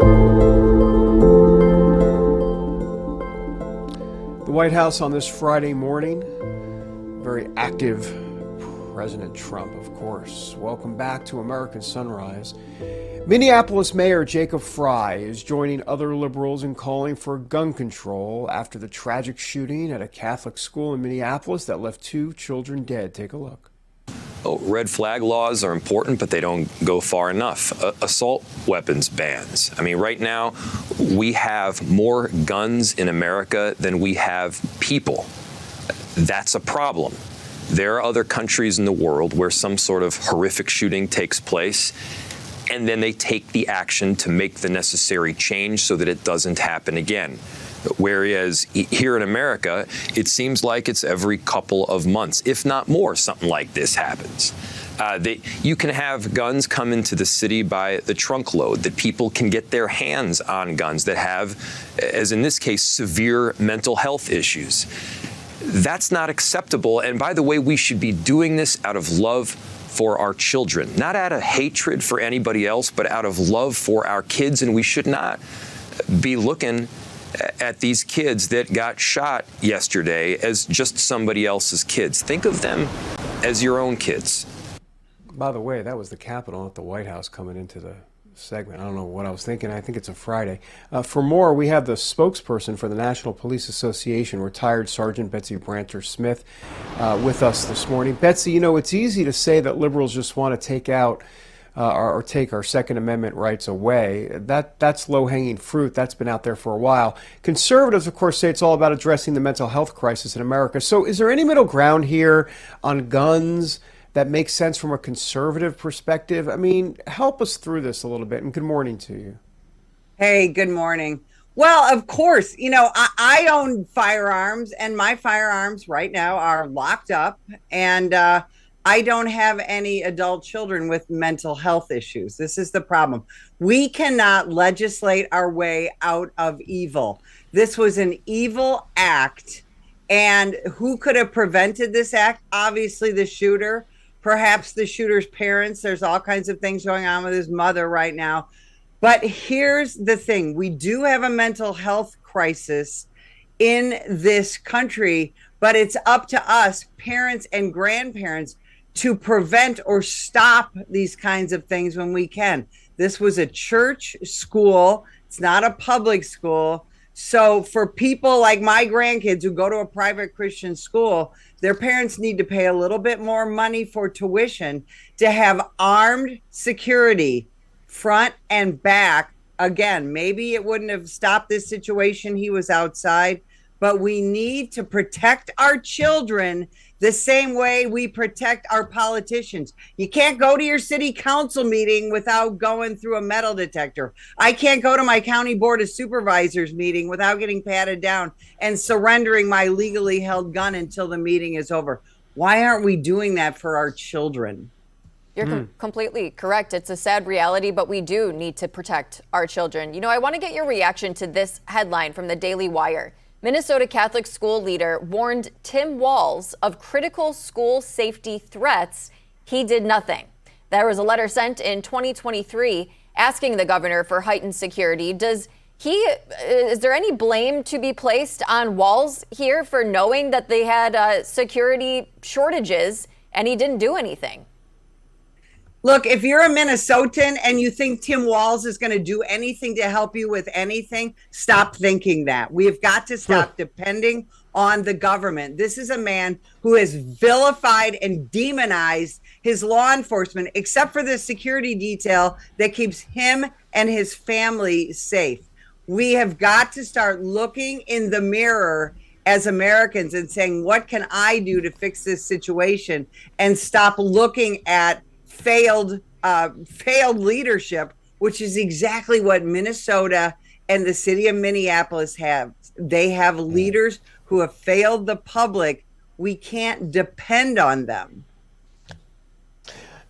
The White House on this Friday morning, very active President Trump, of course. Welcome back to American Sunrise. Minneapolis Mayor Jacob Frey is joining other liberals in calling for gun control after the tragic shooting at a Catholic school in Minneapolis that left 2 children dead. Take a look. Oh, red flag laws are important, but they don't go far enough. Assault weapons bans. I mean, right now, we have more guns in America than we have people. That's a problem. There are other countries in the world where some sort of horrific shooting takes place, and then they take the action to make the necessary change so that it doesn't happen again. Whereas here in America, it seems like it's every couple of months, if not more, something like this happens. You can have guns come into the city by the trunk load, that people can get their hands on guns that have, as in this case, severe mental health issues. That's not acceptable. And by the way, we should be doing this out of love for our children, not out of hatred for anybody else, but out of love for our kids. And we should not be looking at these kids that got shot yesterday as just somebody else's kids. Think of them as your own kids. By the way, that was the Capitol at the White House coming into the segment. I don't know what I was thinking. I think it's a Friday. For more, we have the spokesperson for the National Police Association, retired Sergeant Betsy Smith, with us this morning. Betsy, you know, it's easy to say that liberals just want to take out or take our Second Amendment rights away. That's low-hanging fruit. That's been out there for a while. Conservatives, of course, say it's all about addressing the mental health crisis in America. So is there any middle ground here on guns that makes sense from a conservative perspective? I mean, help us through this a little bit, and good morning to you. Hey, good morning. Well, of course, you know, I own firearms, and my firearms right now are locked up, and I don't have any adult children with mental health issues. This is the problem. We cannot legislate our way out of evil. This was an evil act, and who could have prevented this act? Obviously, the shooter. Perhaps the shooter's parents. There's all kinds of things going on with his mother right now. But here's the thing. We do have a mental health crisis in this country, but it's up to us, parents and grandparents, to prevent or stop these kinds of things when we can. This was a church school. It's not a public school. So for people like my grandkids who go to a private Christian school, their parents need to pay a little bit more money for tuition to have armed security front and back. Again, maybe it wouldn't have stopped this situation. He was outside, but we need to protect our children the same way we protect our politicians. You can't go to your city council meeting without going through a metal detector. I can't go to my county board of supervisors meeting without getting patted down and surrendering my legally held gun until the meeting is over. Why aren't we doing that for our children? You're completely correct. It's a sad reality, but we do need to protect our children. You know, I want to get your reaction to this headline from the Daily Wire. Minnesota Catholic school leader warned Tim Walz of critical school safety threats. He did nothing. There was a letter sent in 2023 asking the governor for heightened security. Is there any blame to be placed on Walz here for knowing that they had security shortages and he didn't do anything? Look, if you're a Minnesotan and you think Tim Walz is going to do anything to help you with anything, stop thinking that. We have got to stop depending on the government. This is a man who has vilified and demonized his law enforcement, except for the security detail that keeps him and his family safe. We have got to start looking in the mirror as Americans and saying, what can I do to fix this situation? And stop looking at failed leadership, which is exactly what Minnesota and the city of Minneapolis have. They have leaders who have failed the public. We can't depend on them.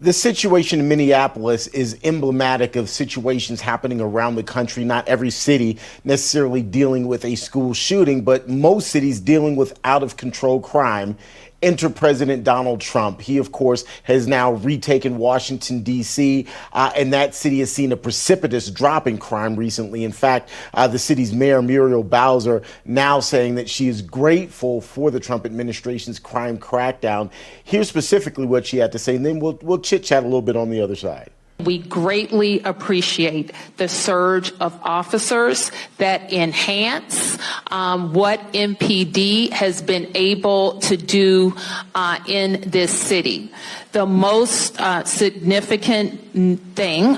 The situation in Minneapolis is emblematic of situations happening around the country. Not every city necessarily dealing with a school shooting, but most cities dealing with out of control crime. enter President Donald Trump. He, of course, has now retaken Washington, D.C., and that city has seen a precipitous drop in crime recently. In fact, the city's mayor, Muriel Bowser, now saying that she is grateful for the Trump administration's crime crackdown. Here's specifically what she had to say, and then we'll chit-chat a little bit on the other side. We greatly appreciate the surge of officers that enhance what MPD has been able to do in this city. The most significant thing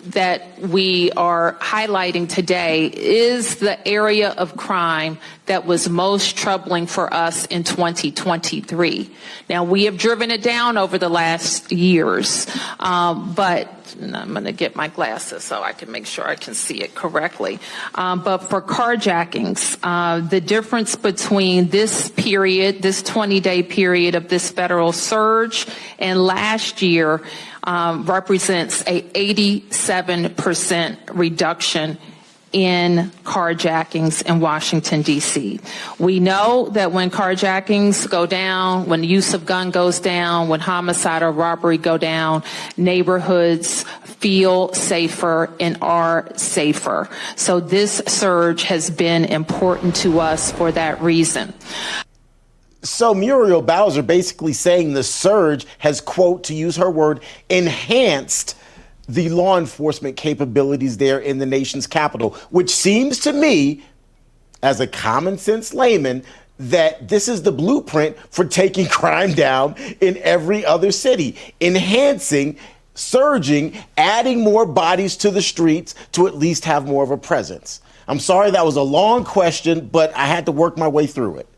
that we are highlighting today is the area of crime that was most troubling for us in 2023. Now, we have driven it down over the last years, but I'm going to get my glasses so I can make sure I can see it correctly. But for carjackings, the difference between this period, this 20-day period of this federal surge and last year represents a 87% reduction in carjackings in Washington, D.C. We know that when carjackings go down, when the use of gun goes down, when homicide or robbery go down, neighborhoods feel safer and are safer. So this surge has been important to us for that reason. So Muriel Bowser basically saying the surge has, quote, to use her word, enhanced the law enforcement capabilities there in the nation's capital, which seems to me, as a common sense layman, that this is the blueprint for taking crime down in every other city, enhancing, surging, adding more bodies to the streets to at least have more of a presence. I'm sorry that was a long question, but I had to work my way through it.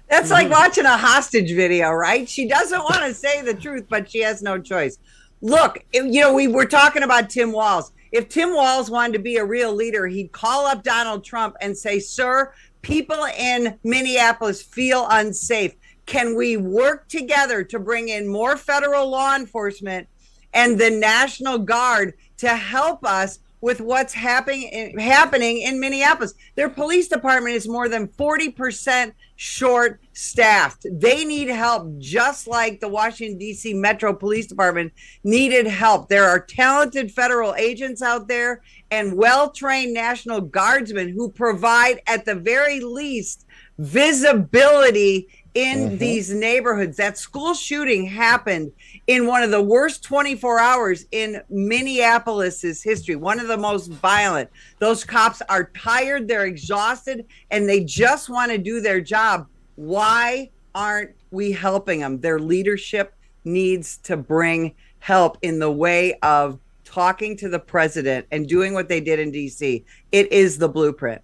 That's like watching a hostage video, right? She doesn't want to say the truth, but she has no choice. Look, we were talking about Tim Walz. If Tim Walz wanted to be a real leader, he'd call up Donald Trump and say, sir, people in Minneapolis feel unsafe. Can we work together to bring in more federal law enforcement and the National Guard to help us with what's happening in Minneapolis? Their police department is more than 40% short-staffed. They need help, just like the Washington, D.C. Metro Police Department needed help. There are talented federal agents out there and well-trained National Guardsmen who provide, at the very least, visibility in these neighborhoods. That school shooting happened in one of the worst 24 hours in Minneapolis's history, one of the most violent. Those cops are tired, they're exhausted, and they just want to do their job. Why aren't we helping them? Their leadership needs to bring help in the way of talking to the president and doing what they did in D.C. It is the blueprint.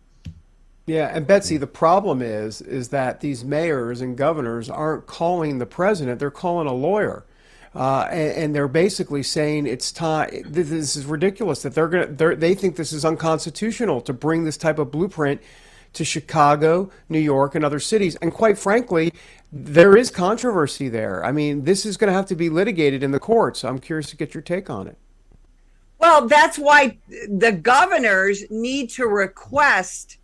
Yeah, and Betsy, the problem is that these mayors and governors aren't calling the president; they're calling a lawyer, and they're basically saying it's time. This is ridiculous that they think this is unconstitutional to bring this type of blueprint to Chicago, New York, and other cities. And quite frankly, there is controversy there. I mean, this is going to have to be litigated in the courts. I'm curious to get your take on it. Well, that's why the governors need to request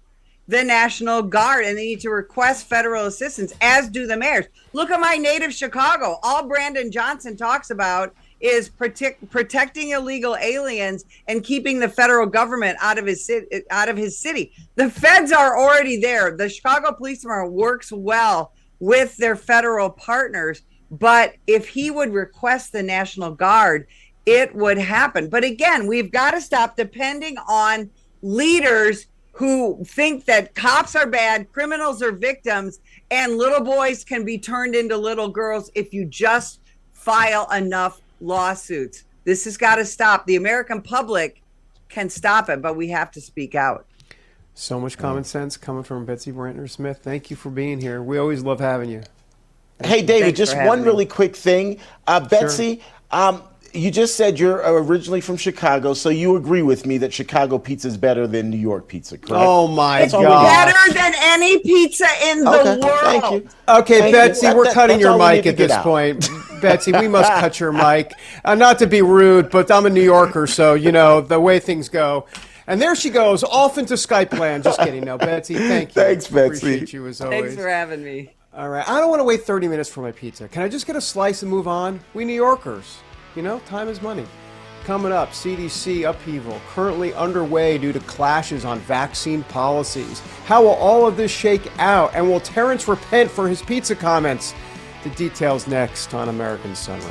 the National Guard, and they need to request federal assistance, as do the mayors. Look at my native Chicago. All Brandon Johnson talks about is protecting illegal aliens and keeping the federal government out of his city. The feds are already there. The Chicago Police Department works well with their federal partners, but if he would request the National Guard, it would happen. But again, we've got to stop depending on leaders who think that cops are bad, criminals are victims, and little boys can be turned into little girls if you just file enough lawsuits. This has got to stop. The American public can stop it, but we have to speak out. So much common sense coming from Betsy Smith. Thank you for being here. We always love having you. Hey, David, Thanks just one really quick thing. Betsy, you just said you're originally from Chicago, so you agree with me that Chicago pizza is better than New York pizza, correct? Oh, my It's God. better than any pizza in the world. Thank you. Okay, Thank Betsy, you. we're cutting That's your all we mic need to at this get out. point. Betsy, we must cut your mic. Not to be rude, but I'm a New Yorker, so, the way things go. And there she goes, off into Skype land. Just kidding. No, Betsy, thank you. Thanks, Betsy. Appreciate you as always. Thanks for having me. All right. I don't want to wait 30 minutes for my pizza. Can I just get a slice and move on? We New Yorkers, time is money. Coming up, CDC upheaval currently underway due to clashes on vaccine policies. How will all of this shake out? And will Terrence repent for his pizza comments? The details next on American Sunrise.